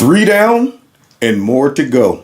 3 down and more to go.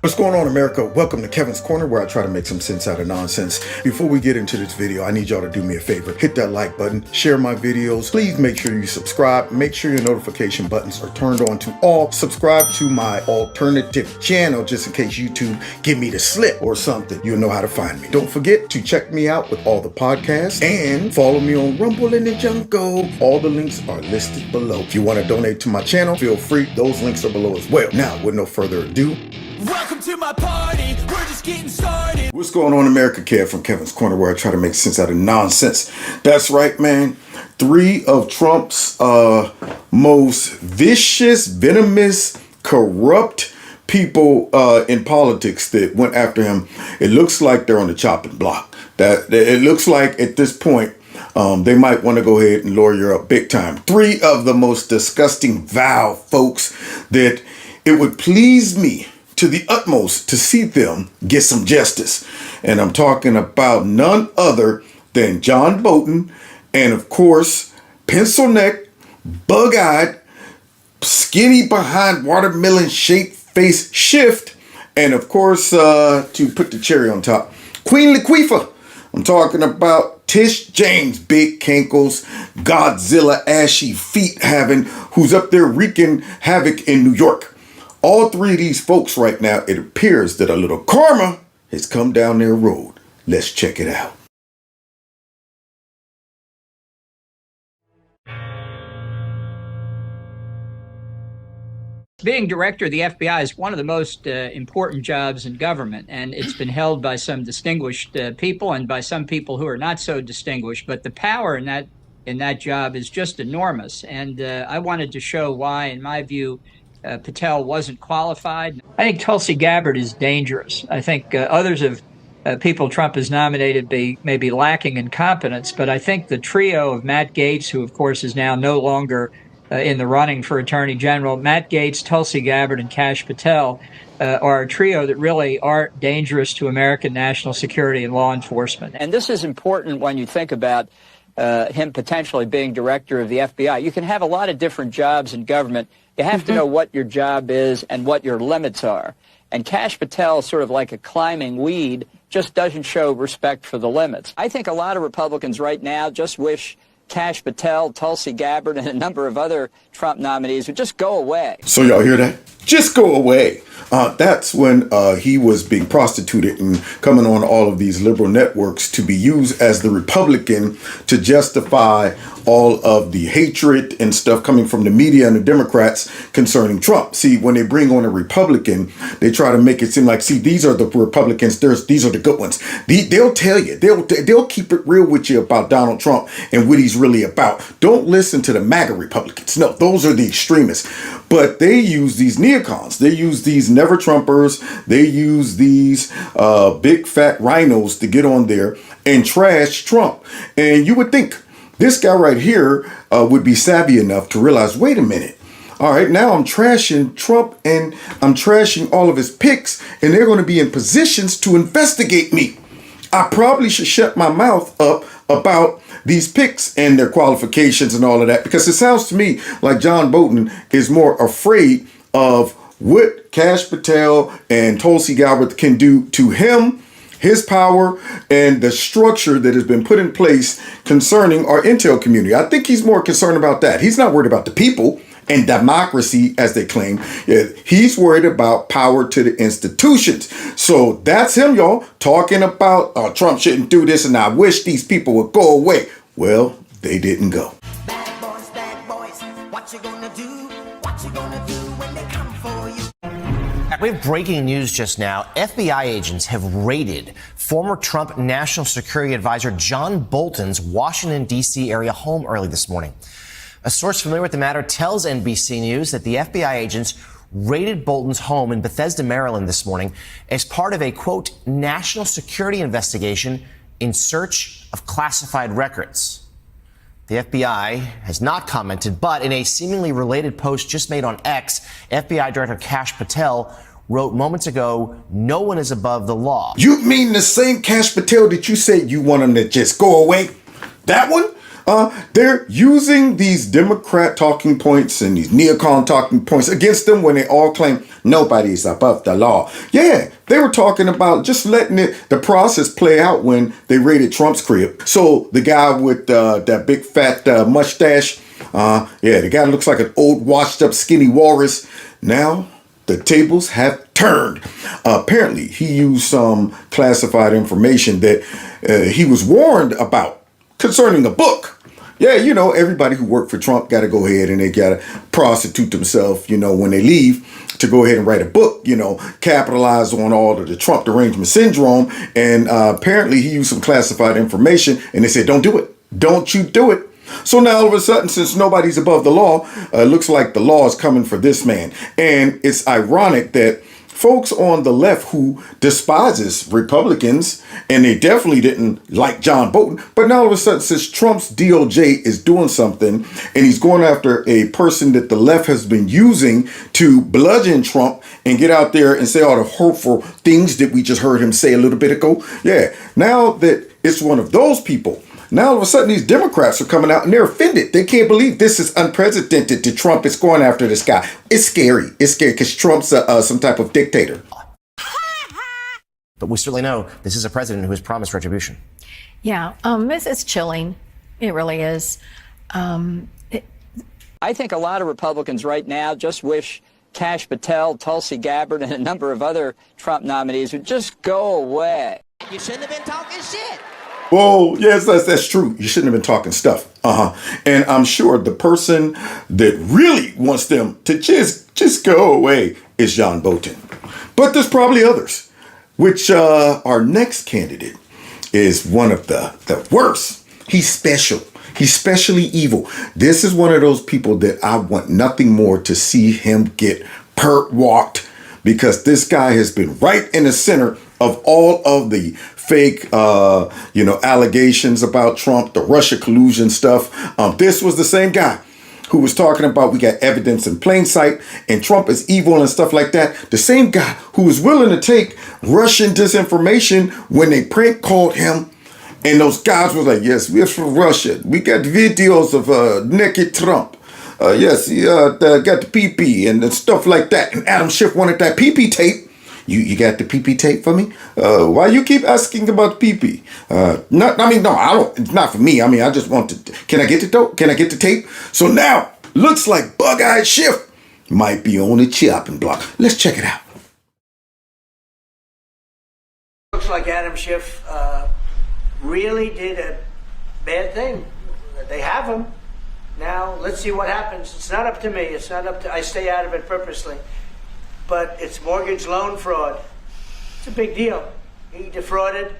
What's going on, America? Welcome to Kevin's Corner, where I try to make some sense out of nonsense. Before we get into this video, I need y'all to do me a favor. Hit that like button, share my videos. Please make sure you subscribe. Make sure your notification buttons are turned on to all. Subscribe to my alternative channel, just in case YouTube give me the slip or something. You'll know how to find me. Don't forget to check me out with all the podcasts and follow me on Rumble and the Jungle. All the links are listed below. If you want to donate to my channel, feel free. Those links are below as well. Now, with no further ado, welcome to my party, we're just getting started. What's going on, America? Kev from Kevin's Corner, where I try to make sense out of nonsense. That's right, man. 3 of Trump's most vicious, venomous, corrupt people in politics that went after him. It looks like they're on the chopping block. That it looks like at this point, they might want to go ahead and lawyer up big time. 3 of the most disgusting, vile folks that it would please me to the utmost to see them get some justice. And I'm talking about none other than John Bolton and, of course, pencil neck, bug-eyed, skinny behind watermelon shaped face Schiff, and of course, to put the cherry on top, Queen Latifah. I'm talking about Tish James, big cankles, Godzilla ashy feet having, who's up there wreaking havoc in New York. All 3 of these folks right now, it appears that a little karma has come down their road. Let's check it out. Being director of the FBI is one of the most important jobs in government, and it's been held by some distinguished people and by some people who are not so distinguished. But the power in that job is just enormous, and I wanted to show why, in my view, Patel wasn't qualified. I think Tulsi Gabbard is dangerous. I think others of people Trump has nominated may be lacking in competence, but I think the trio of Matt Gaetz, who of course is now no longer in the running for Attorney General, Matt Gaetz, Tulsi Gabbard, and Cash Patel are a trio that really are dangerous to American national security and law enforcement. And this is important when you think about him potentially being director of the FBI. You can have a lot of different jobs in government. You have to know what your job is and what your limits are. And Cash Patel, sort of like a climbing weed, just doesn't show respect for the limits. I think a lot of Republicans right now just wish Cash Patel, Tulsi Gabbard, and a number of other Trump nominees would just go away. So y'all hear that? Just go away. That's when he was being prostituted and coming on all of these liberal networks to be used as the Republican to justify all of the hatred and stuff coming from the media and the Democrats concerning Trump. See, when they bring on a Republican, they try to make it seem like, see, these are the Republicans. These are the good ones. They'll tell you. They'll keep it real with you about Donald Trump and what he's really about. Don't listen to the MAGA Republicans. No, those are the extremists. But they use these neocons. They use these never-Trumpers. They use these big fat rhinos to get on there and trash Trump. And you would think this guy right here would be savvy enough to realize, wait a minute. All right, now I'm trashing Trump and I'm trashing all of his picks, and they're going to be in positions to investigate me. I probably should shut my mouth up about these picks and their qualifications and all of that, because it sounds to me like John Bolton is more afraid of what Cash Patel and Tulsi Gabbard can do to him, his power, and the structure that has been put in place concerning our intel community. I think he's more concerned about that. He's not worried about the people and democracy, as they claim. He's worried about power to the institutions. So that's him, y'all, talking about Trump shouldn't do this and I wish these people would go away. Well, they didn't go. Bad boys, what you gonna do? What you gonna do when they come for you? We have breaking news just now. FBI agents have raided former Trump National Security Advisor John Bolton's Washington, D.C. area home early this morning. A source familiar with the matter tells NBC News that the FBI agents raided Bolton's home in Bethesda, Maryland this morning as part of a, quote, national security investigation in search of classified records. The FBI has not commented, but in a seemingly related post just made on X, FBI Director Cash Patel wrote moments ago, no one is above the law. You mean the same Cash Patel that you said you want him to just go away? That one? They're using these Democrat talking points and these neocon talking points against them when they all claim nobody's above the law. Yeah, they were talking about just letting the process play out when they raided Trump's crib. So the guy with that big fat mustache, the guy looks like an old washed up skinny walrus. Now the tables have turned. Apparently he used some classified information that he was warned about concerning a book. Yeah, you know, everybody who worked for Trump got to go ahead and they got to prostitute themselves, you know, when they leave to go ahead and write a book, you know, capitalize on all of the Trump derangement syndrome. And apparently he used some classified information and they said, don't do it. Don't you do it. So now all of a sudden, since nobody's above the law, it looks like the law is coming for this man. And it's ironic that folks on the left who despises Republicans, and they definitely didn't like John Bolton, but now all of a sudden, since Trump's DOJ is doing something, and he's going after a person that the left has been using to bludgeon Trump and get out there and say all the hurtful things that we just heard him say a little bit ago. Yeah, now that it's one of those people, now all of a sudden these Democrats are coming out and they're offended. They can't believe this is unprecedented that Trump is going after this guy. It's scary. It's scary because Trump's some type of dictator. But we certainly know this is a president who has promised retribution. Yeah, it's chilling. It really is. I think a lot of Republicans right now just wish Cash Patel, Tulsi Gabbard, and a number of other Trump nominees would just go away. You shouldn't have been talking shit. Whoa, yes, that's true. You shouldn't have been talking stuff. And I'm sure the person that really wants them to just go away is John Bolton. But there's probably others, which our next candidate is one of the worst. He's special. He's specially evil. This is one of those people that I want nothing more to see him get walked, because this guy has been right in the center of all of the fake, allegations about Trump, the Russia collusion stuff. This was the same guy who was talking about we got evidence in plain sight and Trump is evil and stuff like that. The same guy who was willing to take Russian disinformation when they prank called him. And those guys were like, yes, we're from Russia. We got videos of naked Trump. Yes, he got the PP and stuff like that. And Adam Schiff wanted that PP tape. You got the PP tape for me? Why you keep asking about PP? No, I don't. It's not for me. I mean, I just want to. Can I get the dope? Can I get the tape? So now, looks like Bug-Eyed Schiff might be on the chopping block. Let's check it out. Looks like Adam Schiff really did a bad thing. They have him. Now, let's see what happens. It's not up to me. It's not up to. I stay out of it purposely. But it's mortgage loan fraud. It's a big deal. He defrauded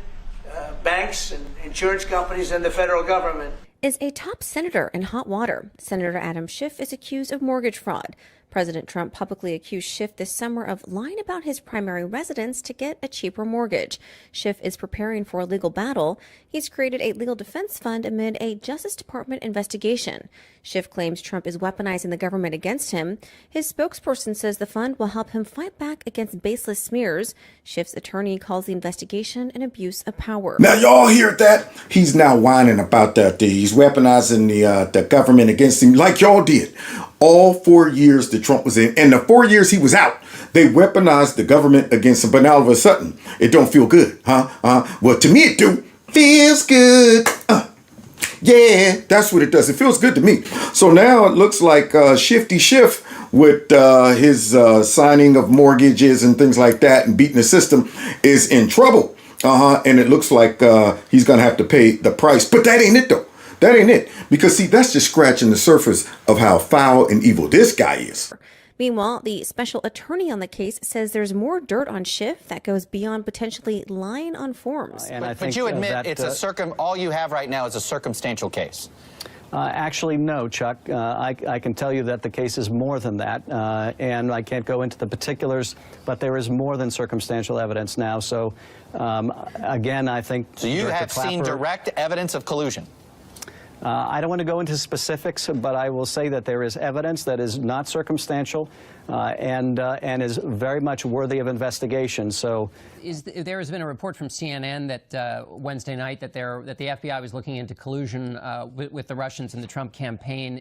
banks and insurance companies and the federal government. Is a top senator in hot water. Senator Adam Schiff is accused of mortgage fraud. President Trump publicly accused Schiff this summer of lying about his primary residence to get a cheaper mortgage. Schiff is preparing for a legal battle. He's created a legal defense fund amid a Justice Department investigation. Schiff claims Trump is weaponizing the government against him. His spokesperson says the fund will help him fight back against baseless smears. Schiff's attorney calls the investigation an abuse of power. Now, y'all hear that? He's now whining about that. He's weaponizing the government against him like y'all did. All 4 years that Trump was in, and the 4 years he was out, they weaponized the government against him. But now all of a sudden, it don't feel good, huh? Well, to me it do. Feels good. Yeah, that's what it does. It feels good to me. So now it looks like Shifty Schiff with his signing of mortgages and things like that and beating the system is in trouble. And it looks like he's going to have to pay the price. But that ain't it, though. That ain't it. Because, see, that's just scratching the surface of how foul and evil this guy is. Meanwhile, the special attorney on the case says there's more dirt on Schiff that goes beyond potentially lying on forms. But you admit it's all you have right now is a circumstantial case. Actually, no, Chuck. I can tell you that the case is more than that, and I can't go into the particulars, but there is more than circumstantial evidence now. So, again, I think... So you have seen direct evidence of collusion? I don't want to go into specifics, but I will say that there is evidence that is not circumstantial and is very much worthy of investigation. So, there has been a report from CNN that Wednesday night that the FBI was looking into collusion with the Russians in the Trump campaign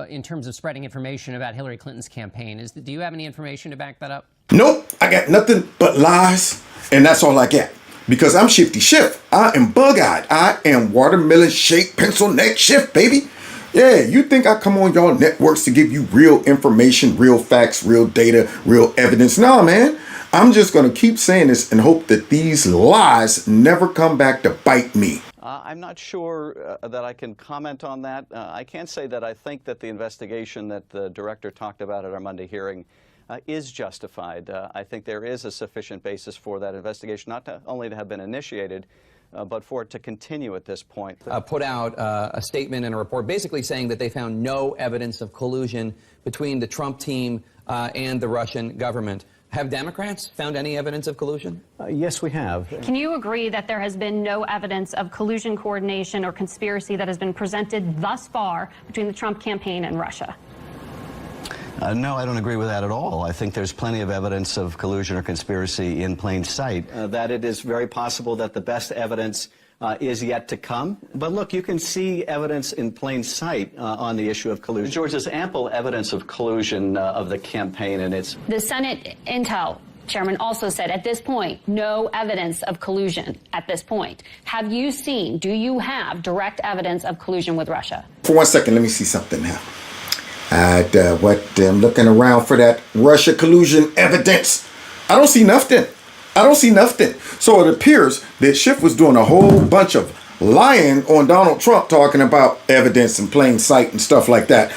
in terms of spreading information about Hillary Clinton's campaign. Do you have any information to back that up? Nope, I got nothing but lies, and that's all I got. Because I'm Shifty Schiff. I am bug-eyed. I am watermelon-shaped, pencil-neck Schiff, baby. Yeah, you think I come on y'all networks to give you real information, real facts, real data, real evidence? No, man. I'm just going to keep saying this and hope that these lies never come back to bite me. I'm not sure that I can comment on that. I can say that I think that the investigation that the director talked about at our Monday hearing is justified. I think there is a sufficient basis for that investigation, not only to have been initiated, but for it to continue at this point. Put out a statement and a report basically saying that they found no evidence of collusion between the Trump team and the Russian government. Have Democrats found any evidence of collusion? Yes, we have. Can you agree that there has been no evidence of collusion, coordination, or conspiracy that has been presented thus far between the Trump campaign and Russia? No, I don't agree with that at all. I think there's plenty of evidence of collusion or conspiracy in plain sight. That it is very possible that the best evidence is yet to come. But look, you can see evidence in plain sight on the issue of collusion. George, there's ample evidence of collusion of the campaign, and it's... The Senate Intel Chairman also said at this point, no evidence of collusion at this point. Have you seen, do you have direct evidence of collusion with Russia? For 1 second, let me see something now. I'm looking around for that Russia collusion evidence. I don't see nothing. So it appears that Schiff was doing a whole bunch of lying on Donald Trump, talking about evidence in plain sight and stuff like that.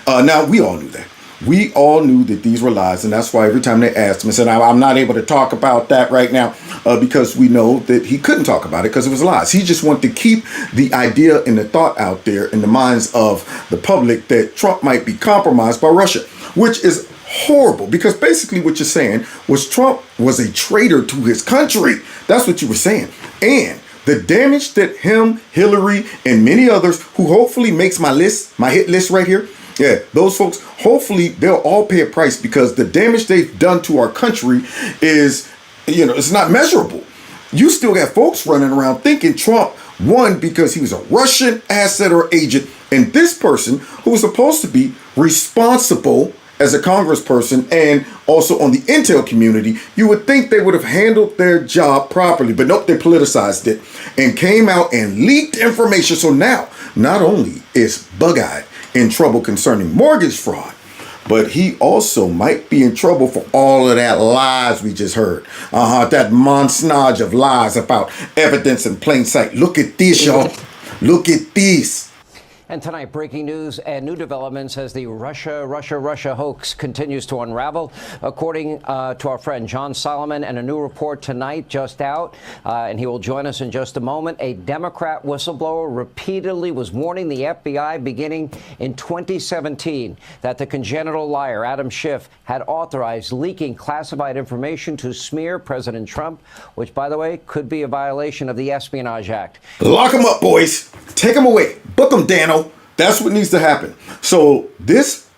Now, we all knew that. We all knew that these were lies, and that's why every time they asked him, I said, I'm not able to talk about that right now because we know that he couldn't talk about it because it was lies. He just wanted to keep the idea and the thought out there in the minds of the public that Trump might be compromised by Russia, which is horrible because basically what you're saying was Trump was a traitor to his country. That's what you were saying. And the damage that him, Hillary, and many others who hopefully makes my hit list right here, yeah, those folks, hopefully they'll all pay a price because the damage they've done to our country is, it's not measurable. You still got folks running around thinking Trump won because he was a Russian asset or agent. And this person who was supposed to be responsible as a congressperson and also on the intel community, you would think they would have handled their job properly. But nope, they politicized it and came out and leaked information. So now, not only is Bug-Eyed in trouble concerning mortgage fraud, but he also might be in trouble for all of that lies we just heard. That montage of lies about evidence in plain sight. Look at this, y'all. Look at this. And tonight, breaking news and new developments as the Russia hoax continues to unravel. According to our friend John Solomon, and a new report tonight just out, and he will join us in just a moment, a Democrat whistleblower repeatedly was warning the FBI beginning in 2017 that the congenital liar Adam Schiff had authorized leaking classified information to smear President Trump, which, by the way, could be a violation of the Espionage Act. Lock him up, boys. Take him away. Book him, Dano. That's what needs to happen. So this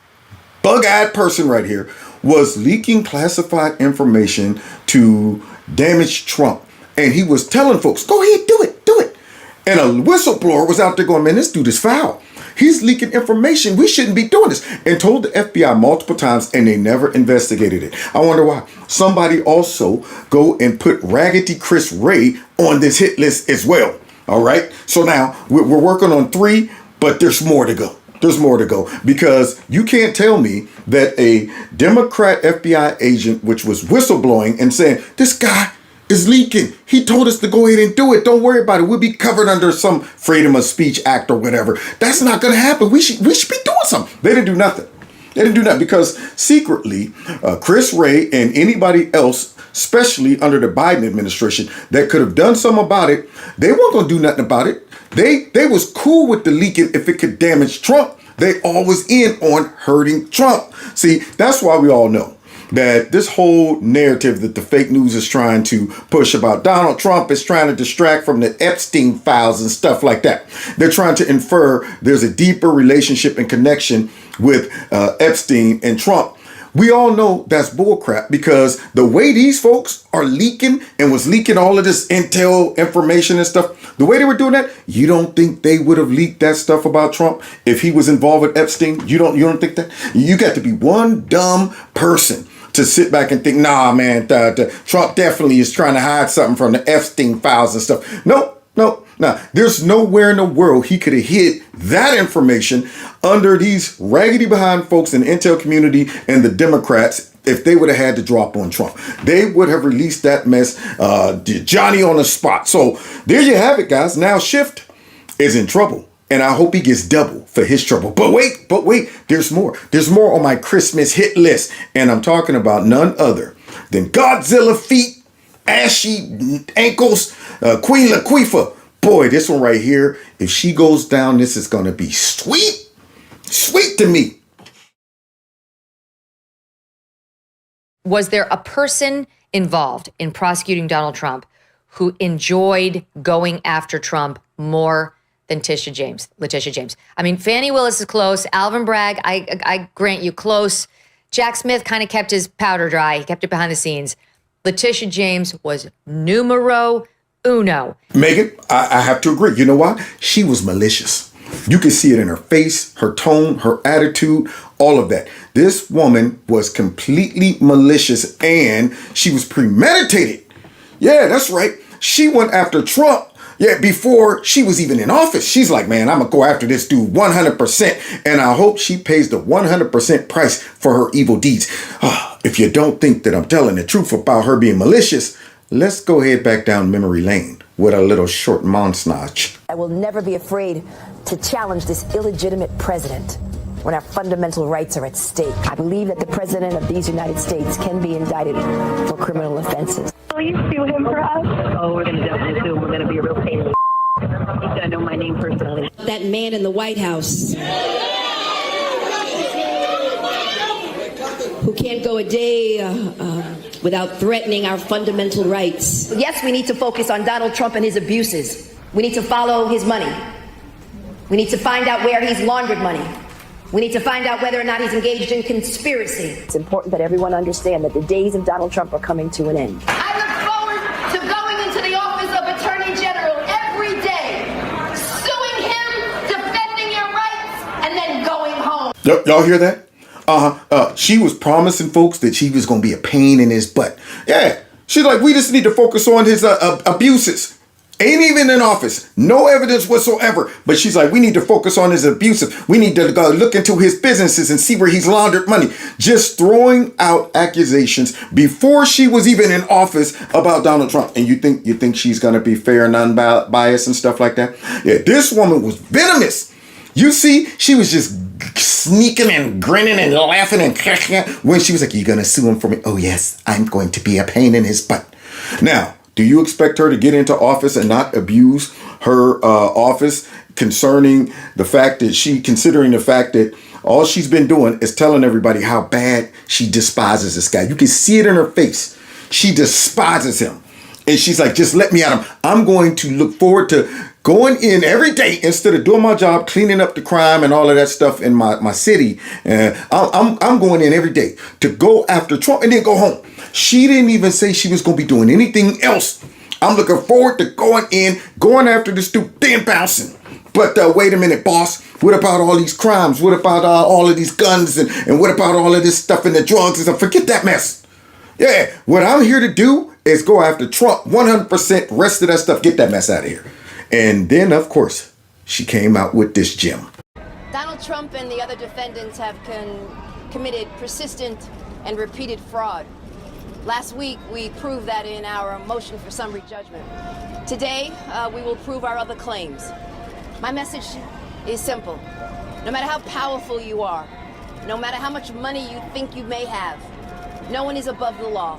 bug-eyed person right here was leaking classified information to damage Trump. And he was telling folks, go ahead, do it. And a whistleblower was out there going, man, this dude is foul. He's leaking information. We shouldn't be doing this. And told the FBI multiple times, and they never investigated it. I wonder why. Somebody also go and put Raggedy Chris Ray on this hit list as well. All right. So now we're working on 3, but there's more to go. There's more to go because you can't tell me that a Democrat FBI agent, which was whistleblowing and saying, this guy is leaking. He told us to go ahead and do it. Don't worry about it. We'll be covered under some Freedom of Speech Act or whatever. That's not going to happen. We should be doing something. They didn't do nothing. Because secretly, Chris Ray and anybody else, especially under the Biden administration, that could have done something about it, they weren't going to do nothing about it. They was cool with the leaking if it could damage Trump. They always in on hurting Trump. See, that's why we all know that this whole narrative that the fake news is trying to push about Donald Trump is trying to distract from the Epstein files and stuff like that. They're trying to infer there's a deeper relationship and connection with Epstein and Trump. We all know that's bullcrap, because the way these folks are leaking and was leaking all of this intel information and stuff, the way they were doing that, you don't think they would have leaked that stuff about Trump if he was involved with Epstein? You don't think that? You got to be one dumb person to sit back and think, nah, man, Trump definitely is trying to hide something from the Epstein files and stuff. No. There's nowhere in the world he could have hid that information under these raggedy behind folks in the intel community and the Democrats. If they would have had to drop on Trump, they would have released that mess, Johnny on the spot. So there you have it, guys. Now Schiff is in trouble, and I hope he gets double for his trouble. But wait, there's more. There's more on my Christmas hit list, and I'm talking about none other than Godzilla feet, ashy ankles, Queen Latifah. Boy, this one right here, if she goes down, this is going to be sweet to me. Was there a person involved in prosecuting Donald Trump who enjoyed going after Trump more than Letitia James? I mean, Fani Willis is close. Alvin Bragg, I grant you, close. Jack Smith kind of kept his powder dry. He kept it behind the scenes. Letitia James was numero uno. Megan, I have to agree. You know why? She was malicious. You can see it in her face, her tone, her attitude, all of that. This woman was completely malicious, and she was premeditated. Yeah, that's right. She went after Trump. Yeah, before she was even in office. She's like, man, I'm going to go after this dude 100%. And I hope she pays the 100% price for her evil deeds. If you don't think that I'm telling the truth about her being malicious, let's go ahead back down memory lane with a little short montage. I will never be afraid to challenge this illegitimate president when our fundamental rights are at stake. I believe that the president of these United States can be indicted for criminal offenses. Will you sue him for us? Oh, we're going to definitely sue him. We're going to be a real pain in the He's going to know my name personally. That man in the White House who can't go a day without threatening our fundamental rights. Yes, we need to focus on Donald Trump and his abuses. We need to follow his money. We need to find out where he's laundered money. We need to find out whether or not he's engaged in conspiracy. It's important that everyone understand that the days of Donald Trump are coming to an end. I look forward to going into the office of Attorney General every day, suing him, defending your rights, and then going home. Y'all hear that? She was promising folks that she was going to be a pain in his butt. Yeah, she's like, we just need to focus on his abuses. Ain't even in office. No evidence whatsoever. But she's like, we need to focus on his abuses. We need to go look into his businesses and see where he's laundered money. Just throwing out accusations before she was even in office about Donald Trump. And you think she's going to be fair and unbiased and stuff like that? Yeah, this woman was venomous. You see, she was just sneaking and grinning and laughing and when she was like, you're going to sue him for me? Oh, yes, I'm going to be a pain in his butt. Now, do you expect her to get into office and not abuse her office considering the fact that all she's been doing is telling everybody how bad she despises this guy? You can see it in her face. She despises him. And she's like, just let me at him. I'm going to look forward to going in every day instead of doing my job, cleaning up the crime and all of that stuff in my city. I'm going in every day to go after Trump and then go home. She didn't even say she was going to be doing anything else. I'm looking forward to going after this dude, then bouncing. But wait a minute, boss. What about all these crimes? What about all of these guns? And what about all of this stuff and the drugs and stuff? Forget that mess. Yeah, what I'm here to do is go after Trump 100%. Rest of that stuff, get that mess out of here. And then, of course, she came out with this gem. Donald Trump and the other defendants have committed persistent and repeated fraud. Last week, we proved that in our motion for summary judgment. Today, we will prove our other claims. My message is simple. No matter how powerful you are, no matter how much money you think you may have, no one is above the law.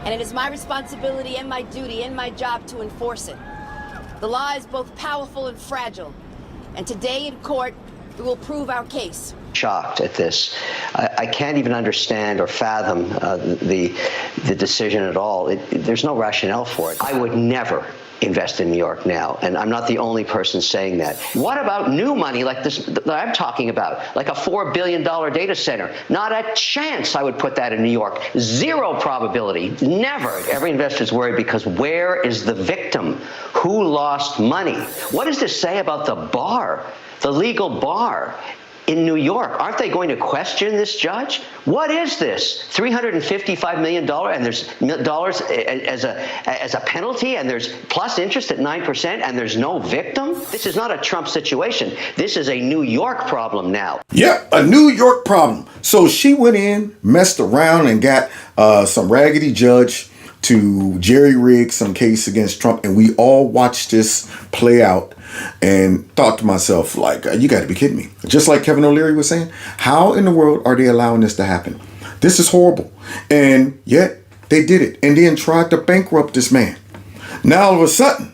And it is my responsibility and my duty and my job to enforce it. The law is both powerful and fragile. And today in court, it will prove our case. Shocked at this. I can't even understand or fathom the decision at all. There's no rationale for it. I would never invest in New York now, and I'm not the only person saying that. What about new money like this that I'm talking about, like a $4 billion data center? Not a chance I would put that in New York. Zero probability. Never. Every investor's worried because where is the victim? Who lost money? What does this say about the bar, the legal bar in New York? Aren't they going to question this judge? What is this? $355 million, and there's dollars as a penalty, and there's plus interest at 9%, and there's no victim? This is not a Trump situation. This is a New York problem now. Yeah, a New York problem. So she went in, messed around, and got some raggedy judge to jerry-rig some case against Trump, and we all watched this play out and thought to myself, like, you got to be kidding me. Just like Kevin O'Leary was saying, how in the world are they allowing this to happen? This is horrible. And yet they did it and then tried to bankrupt this man. Now all of a sudden,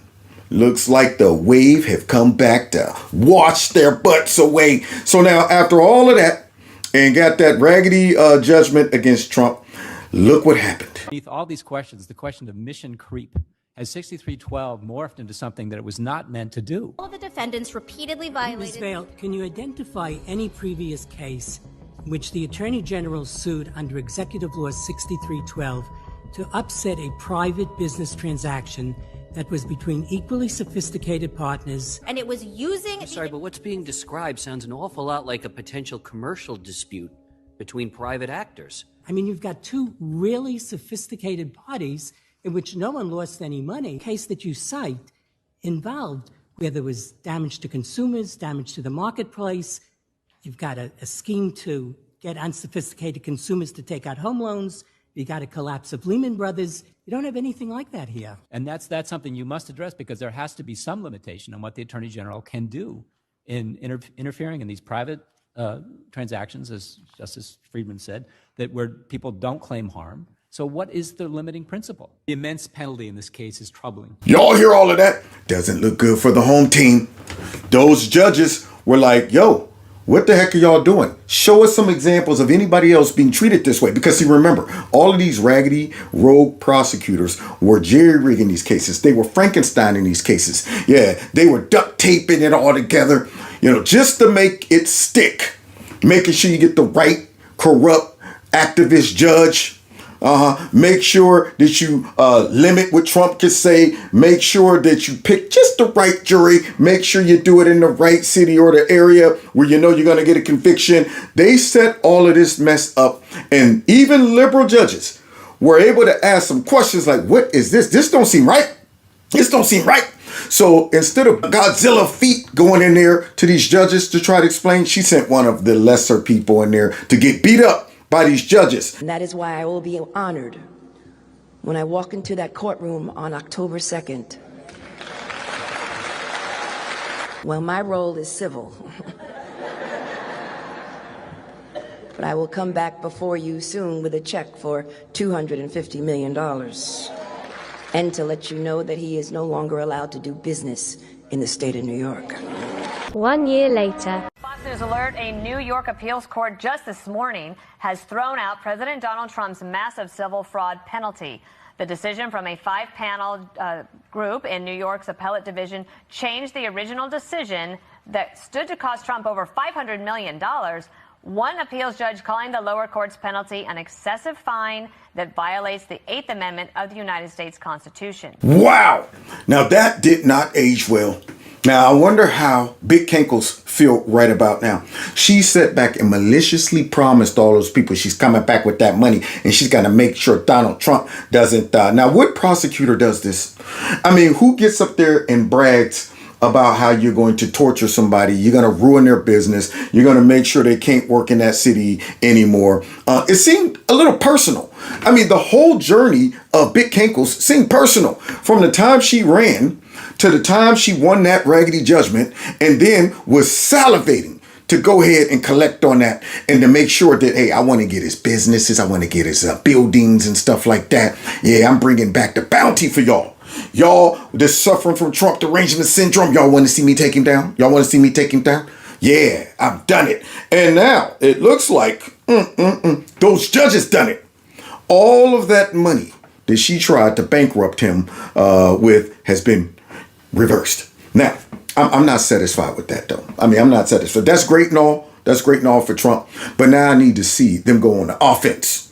looks like the wave have come back to wash their butts away. So now after all of that and got that raggedy judgment against Trump, look what happened. Beneath all these questions, the question of mission creep has 6312 morphed into something that it was not meant to do. All of the defendants repeatedly violated... Ms. Vail, can you identify any previous case in which the Attorney General sued under Executive Law 6312 to upset a private business transaction that was between equally sophisticated partners? And it was using... I'm sorry, but what's being described sounds an awful lot like a potential commercial dispute between private actors. I mean, you've got two really sophisticated parties in which no one lost any money. The case that you cite involved where there was damage to consumers, damage to the marketplace. You've got a scheme to get unsophisticated consumers to take out home loans. You got a collapse of Lehman Brothers. You don't have anything like that here. And that's something you must address, because there has to be some limitation on what the Attorney General can do in interfering in these private transactions, as Justice Friedman said, that where people don't claim harm. So what is the limiting principle? The immense penalty in this case is troubling. Y'all hear all of that? Doesn't look good for the home team. Those judges were like, yo, what the heck are y'all doing? Show us some examples of anybody else being treated this way. Because see, remember, all of these raggedy rogue prosecutors were jerry-rigging these cases. They were Frankensteining these cases. Yeah, they were duct taping it all together, just to make it stick. Making sure you get the right corrupt activist judge. Make sure that you limit what Trump can say. Make sure that you pick just the right jury. Make sure you do it in the right city or the area where you know you're going to get a conviction. They set all of this mess up. And even liberal judges were able to ask some questions like, what is this? This don't seem right. This don't seem right. So instead of Godzilla feet going in there to these judges to try to explain, she sent one of the lesser people in there to get beat up by these judges. And that is why I will be honored when I walk into that courtroom on October 2nd. Well, my role is civil. But I will come back before you soon with a check for $250 million. And to let you know that he is no longer allowed to do business in the state of New York. 1 year later. Fox News Alert, a New York appeals court just this morning has thrown out President Donald Trump's massive civil fraud penalty. The decision from a 5-panel group in New York's appellate division changed the original decision that stood to cost Trump over $500 million. One appeals judge calling the lower court's penalty an excessive fine that violates the 8th Amendment of the United States Constitution. Wow! Now that did not age well. Now, I wonder how Big Cankles feel right about now. She sat back and maliciously promised all those people she's coming back with that money, and she's got to make sure Donald Trump doesn't die. Now, what prosecutor does this? I mean, who gets up there and brags about how you're going to torture somebody, you're going to ruin their business, you're going to make sure they can't work in that city anymore? It seemed a little personal. I mean, the whole journey of Big Cankles seemed personal. From the time she ran to the time she won that raggedy judgment, and then was salivating to go ahead and collect on that and to make sure that, hey, I want to get his businesses, I want to get his buildings and stuff like that. Yeah, I'm bringing back the bounty for y'all. Y'all that's suffering from Trump derangement syndrome, y'all want to see me take him down? Y'all want to see me take him down? Yeah, I've done it. And now it looks like those judges done it. All of that money that she tried to bankrupt him with has been reversed. Now, I'm not satisfied with that, though. I mean, I'm not satisfied. That's great and all. That's great and all for Trump. But now I need to see them go on the offense.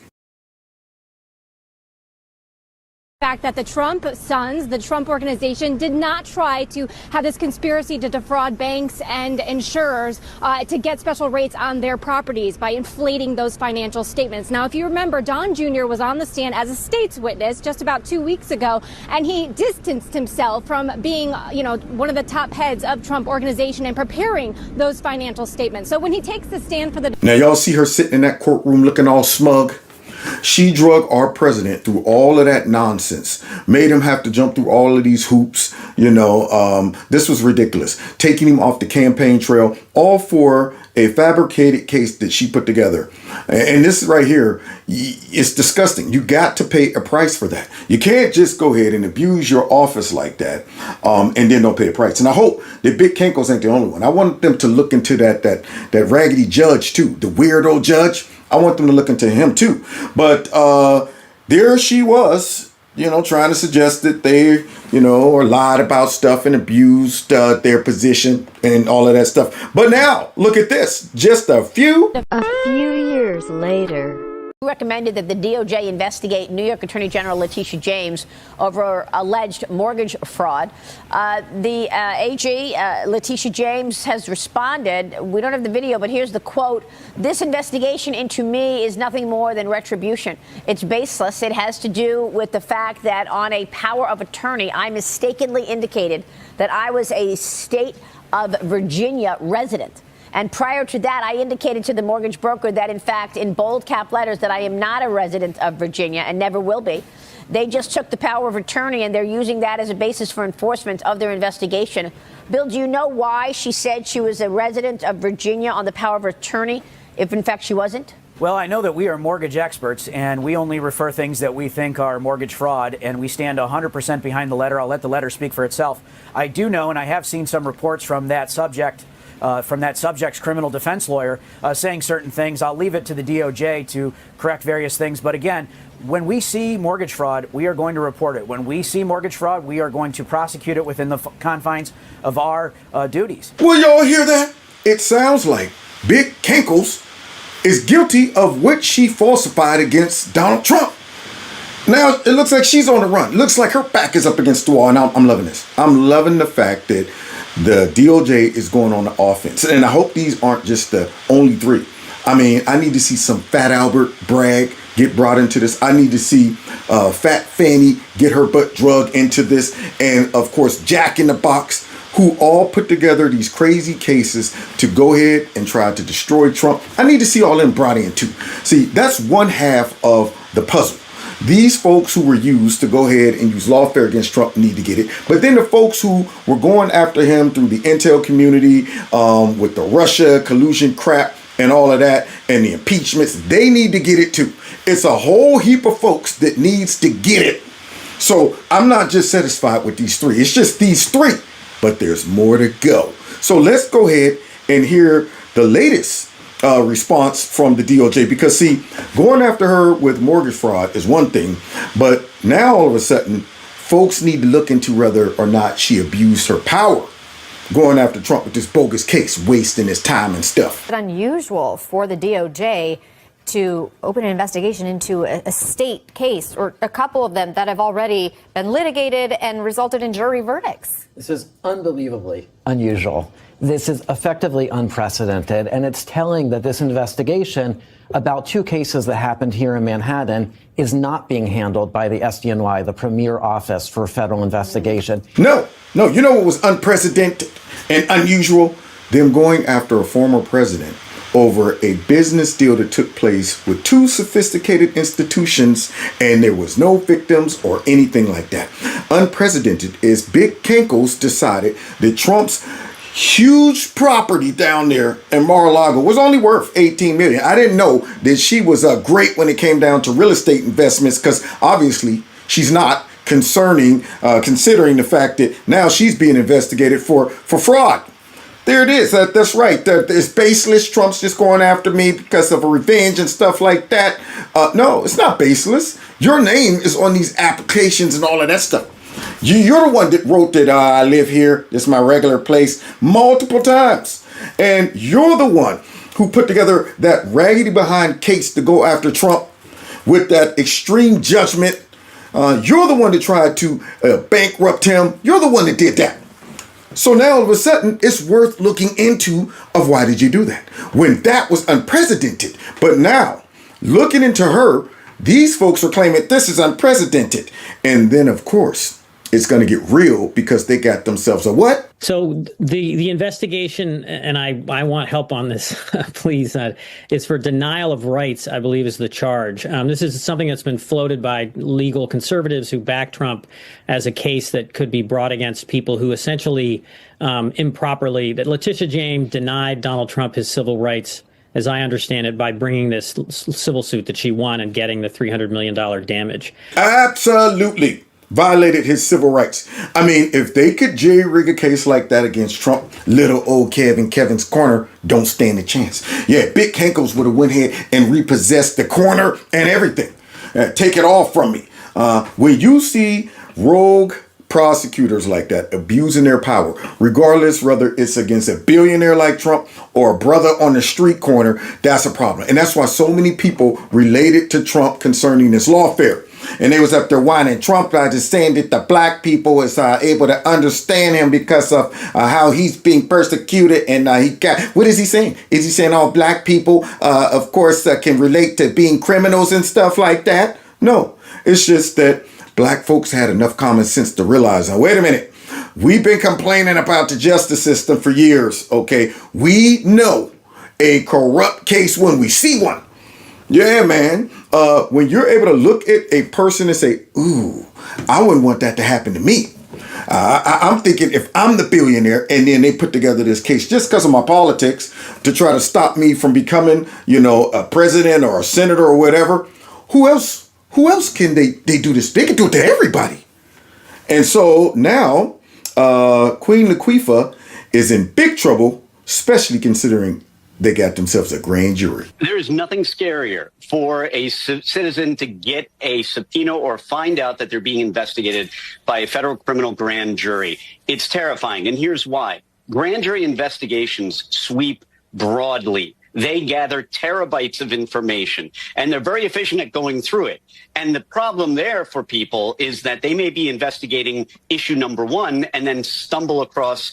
Fact that the Trump sons, the Trump organization, did not try to have this conspiracy to defraud banks and insurers to get special rates on their properties by inflating those financial statements. Now, if you remember, Don Jr. was on the stand as a state's witness just about 2 weeks ago, and he distanced himself from being, one of the top heads of Trump organization and preparing those financial statements. So when he takes the stand for the... Now, y'all see her sitting in that courtroom looking all smug? She drug our president through all of that nonsense, made him have to jump through all of these hoops. This was ridiculous. Taking him off the campaign trail, all for a fabricated case that she put together. And this right here, it's disgusting. You got to pay a price for that. You can't just go ahead and abuse your office like that and then don't pay a price. And I hope that Big Cankles ain't the only one. I want them to look into that raggedy judge too, the weirdo judge. I want them to look into him too. But there she was, trying to suggest that they, or lied about stuff and abused their position and all of that stuff. But now, look at this. Just a few years later. Recommended that the DOJ investigate New York Attorney General Letitia James over alleged mortgage fraud. The AG, Letitia James, has responded. We don't have the video, but here's the quote. "This investigation into me is nothing more than retribution. It's baseless. It has to do with the fact that on a power of attorney, I mistakenly indicated that I was a state of Virginia resident. And prior to that, I indicated to the mortgage broker that, in fact, in bold cap letters, that I am not a resident of Virginia and never will be. They just took the power of attorney and they're using that as a basis for enforcement of their investigation." Bill, do you know why she said she was a resident of Virginia on the power of attorney, if in fact she wasn't? Well, I know that we are mortgage experts, and we only refer things that we think are mortgage fraud, and we stand 100% behind the letter. I'll let the letter speak for itself. I do know, and I have seen some reports from that subject, from that subject's criminal defense lawyer saying certain things. I'll leave it to the DOJ to correct various things. But again, when we see mortgage fraud, we are going to report it. When we see mortgage fraud, we are going to prosecute it within the confines of our duties. Will y'all hear that? It sounds like Big Cankles is guilty of what she falsified against Donald Trump. Now, it looks like she's on the run. It looks like her back is up against the wall. And I'm loving this. I'm loving the fact that the DOJ is going on the offense. And I hope these aren't just the only three. I mean, I need to see some Fat Albert Bragg get brought into this. I need to see Fat Fanny get her butt drugged into this. And, of course, Jack in the Box, who all put together these crazy cases to go ahead and try to destroy Trump. I need to see all them brought in, too. See, that's one half of the puzzle. These folks who were used to go ahead and use lawfare against Trump need to get it. But then the folks who were going after him through the intel community with the Russia collusion crap and all of that and the impeachments, they need to get it too. It's a whole heap of folks that needs to get it. So I'm not just satisfied with these three. It's just these three, but there's more to go. So let's go ahead and hear the latest response from the DOJ, because see, going after her with mortgage fraud is one thing, but now all of a sudden folks need to look into whether or not she abused her power going after Trump with this bogus case, wasting his time and stuff. It's unusual for the DOJ to open an investigation into a state case, or a couple of them that have already been litigated and resulted in jury verdicts. This is unbelievably unusual. This is effectively unprecedented, and it's telling that this investigation about two cases that happened here in Manhattan is not being handled by the SDNY, the premier office for federal investigation. No, you know what was unprecedented and unusual? Them going after a former president over a business deal that took place with two sophisticated institutions, and there was no victims or anything like that. Unprecedented is Big Cankles decided that Trump's huge property down there in Mar-a-Lago was only worth $18 million. I didn't know that she was great when it came down to real estate investments, because obviously she's not, considering the fact that now she's being investigated for fraud. There it is. That's right. It's baseless. Trump's just going after me because of a revenge and stuff like that. No, it's not baseless. Your name is on these applications and all of that stuff. You're the one that wrote that I live here. This is my regular place multiple times. And you're the one who put together that raggedy behind case to go after Trump with that extreme judgment. You're the one that tried to bankrupt him. You're the one that did that. So now all of a sudden, it's worth looking into of why did you do that? When that was unprecedented. But now, looking into her, these folks are claiming this is unprecedented. And then, of course, it's going to get real because they got themselves a what? So the investigation, and I want help on this, please, is for denial of rights, I believe is the charge. This is something that's been floated by legal conservatives who back Trump as a case that could be brought against people who essentially improperly, that Letitia James denied Donald Trump his civil rights, as I understand it, by bringing this civil suit that she won and getting the $300 million damage. Absolutely. Violated his civil rights. I mean, if they could jerry-rig a case like that against Trump, little old Kevin's corner don't stand a chance. Yeah, Big Cankles would have went ahead and repossessed the corner and everything. Take it all from me. When you see rogue prosecutors like that abusing their power, regardless whether it's against a billionaire like Trump or a brother on the street corner, that's a problem. And that's why so many people related to Trump concerning this lawfare. And they was up there whining. Trump just saying that the black people is able to understand him because of how he's being persecuted. And he got, what is he saying? Is he saying all black people, of course, can relate to being criminals and stuff like that? No, it's just that black folks had enough common sense to realize, now, wait a minute. We've been complaining about the justice system for years, okay? We know a corrupt case when we see one. Yeah, man. When you're able to look at a person and say, ooh, I wouldn't want that to happen to me. I'm thinking if I'm the billionaire and then they put together this case just because of my politics to try to stop me from becoming, a president or a senator or whatever, who else can they do this? They can do it to everybody. And so now Queen Latifah is in big trouble, especially considering they got themselves a grand jury. There is nothing scarier for a citizen to get a subpoena or find out that they're being investigated by a federal criminal grand jury. It's terrifying, and here's why. Grand jury investigations sweep broadly. They gather terabytes of information, and they're very efficient at going through it. And the problem there for people is that they may be investigating issue number one and then stumble across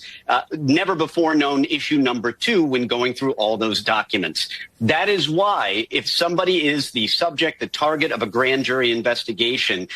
never before known issue number two when going through all those documents. That is why if somebody is the subject, the target of a grand jury investigation,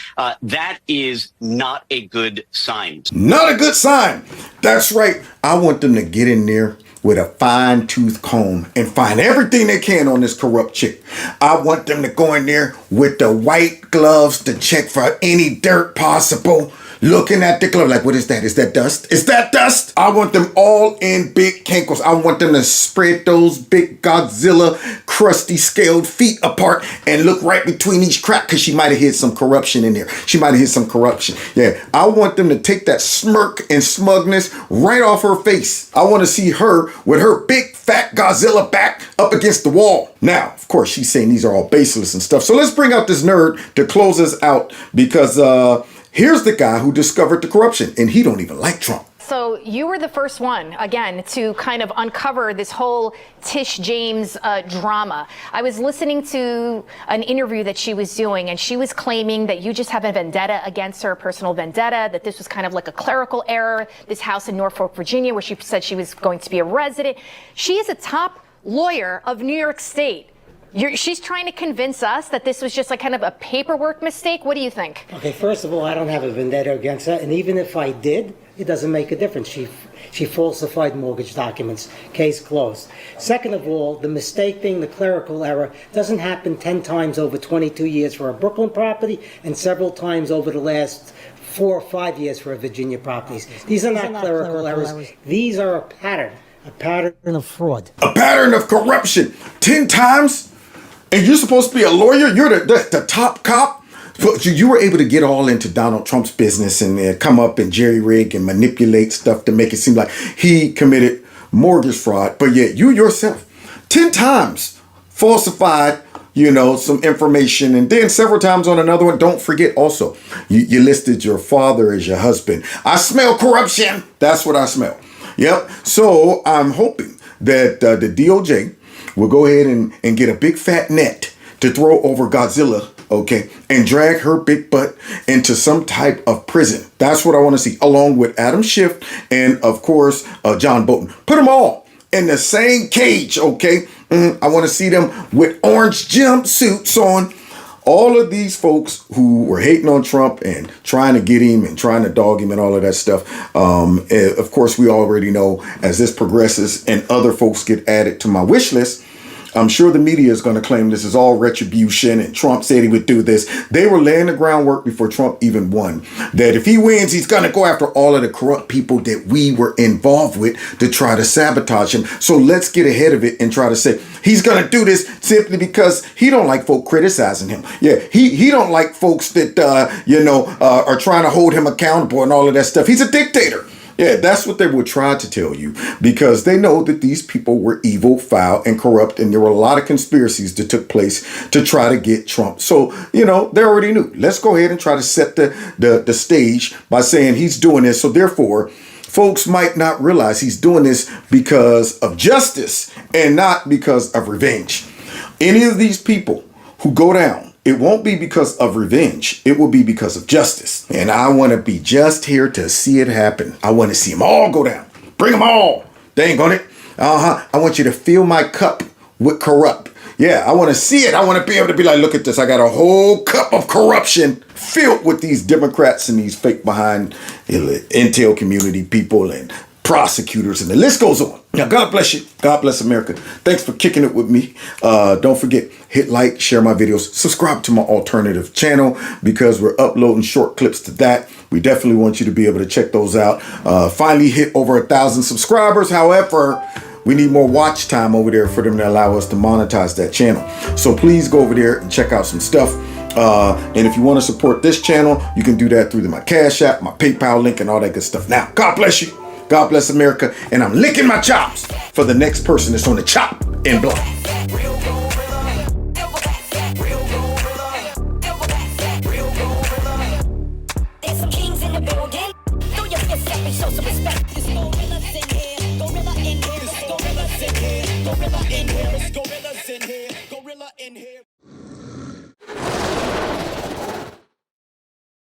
that is not a good sign. Not a good sign. That's right. I want them to get in there with a fine-tooth comb and find everything they can on this corrupt chick. I want them to go in there with the white gloves to check for any dirt possible. Looking at the glove like, what is that? Is that dust? Is that dust? I want them all in big cankles. I want them to spread those big Godzilla crusty scaled feet apart and look right between each crack because she might have hid some corruption in there. She might have hid some corruption. Yeah, I want them to take that smirk and smugness right off her face. I want to see her with her big fat Godzilla back up against the wall. Now, of course, she's saying these are all baseless and stuff. So let's bring out this nerd to close us out because here's the guy who discovered the corruption, and he don't even like Trump. So you were the first one, again, to kind of uncover this whole Tish James drama. I was listening to an interview that she was doing, and she was claiming that you just have a vendetta against her, a personal vendetta, that this was kind of like a clerical error, this house in Norfolk, Virginia, where she said she was going to be a resident. She is a top lawyer of New York State. She's trying to convince us that this was just like kind of a paperwork mistake. What do you think? Okay, first of all, I don't have a vendetta against her, and even if I did, it doesn't make a difference. She falsified mortgage documents. Case closed. Second of all, the mistake being the clerical error doesn't happen 10 times over 22 years for a Brooklyn property and several times over the last 4 or 5 years for a Virginia properties. These are not clerical errors. These are a pattern of fraud. A pattern of corruption. 10 times? And you're supposed to be a lawyer? You're the top cop? But you were able to get all into Donald Trump's business and come up and jerry-rig and manipulate stuff to make it seem like he committed mortgage fraud, but yet you yourself 10 times falsified, some information, and then several times on another one. Don't forget also, you listed your father as your husband. I smell corruption. That's what I smell. Yep. So I'm hoping that the DOJ will go ahead and get a big fat net to throw over Godzilla, okay, and drag her big butt into some type of prison. That's what I want to see, along with Adam Schiff and, of course, John Bolton. Put them all in the same cage, okay? I want to see them with orange jumpsuits on. All of these folks who were hating on Trump and trying to get him and trying to dog him and all of that stuff. Of course, we already know as this progresses and other folks get added to my wish list, I'm sure the media is going to claim this is all retribution and Trump said he would do this. They were laying the groundwork before Trump even won, that if he wins, he's going to go after all of the corrupt people that we were involved with to try to sabotage him. So let's get ahead of it and try to say he's going to do this simply because he don't like folk criticizing him. Yeah, he don't like folks that, are trying to hold him accountable and all of that stuff. He's a dictator. Yeah, that's what they would try to tell you, because they know that these people were evil, foul, and corrupt, and there were a lot of conspiracies that took place to try to get Trump. So, they already knew. Let's go ahead and try to set the stage by saying he's doing this. So therefore, folks might not realize he's doing this because of justice and not because of revenge. Any of these people who go down, it won't be because of revenge. It will be because of justice. And I want to be just here to see it happen. I want to see them all go down. Bring them all. Dang on it. I want you to fill my cup with corrupt. Yeah, I want to see it. I want to be able to be like, look at this. I got a whole cup of corruption filled with these Democrats and these fake behind intel community people and prosecutors, and the list goes on. Now, God bless you. God bless America. Thanks for kicking it with me. Don't forget, hit like, share my videos, subscribe to my alternative channel because we're uploading short clips to that. We definitely want you to be able to check those out. Finally hit over 1,000 subscribers. However, we need more watch time over there for them to allow us to monetize that channel. So please go over there and check out some stuff. And if you want to support this channel, you can do that through my Cash App, my PayPal link, and all that good stuff. Now, God bless you. God bless America. And I'm licking my chops for the next person that's on the chop and block.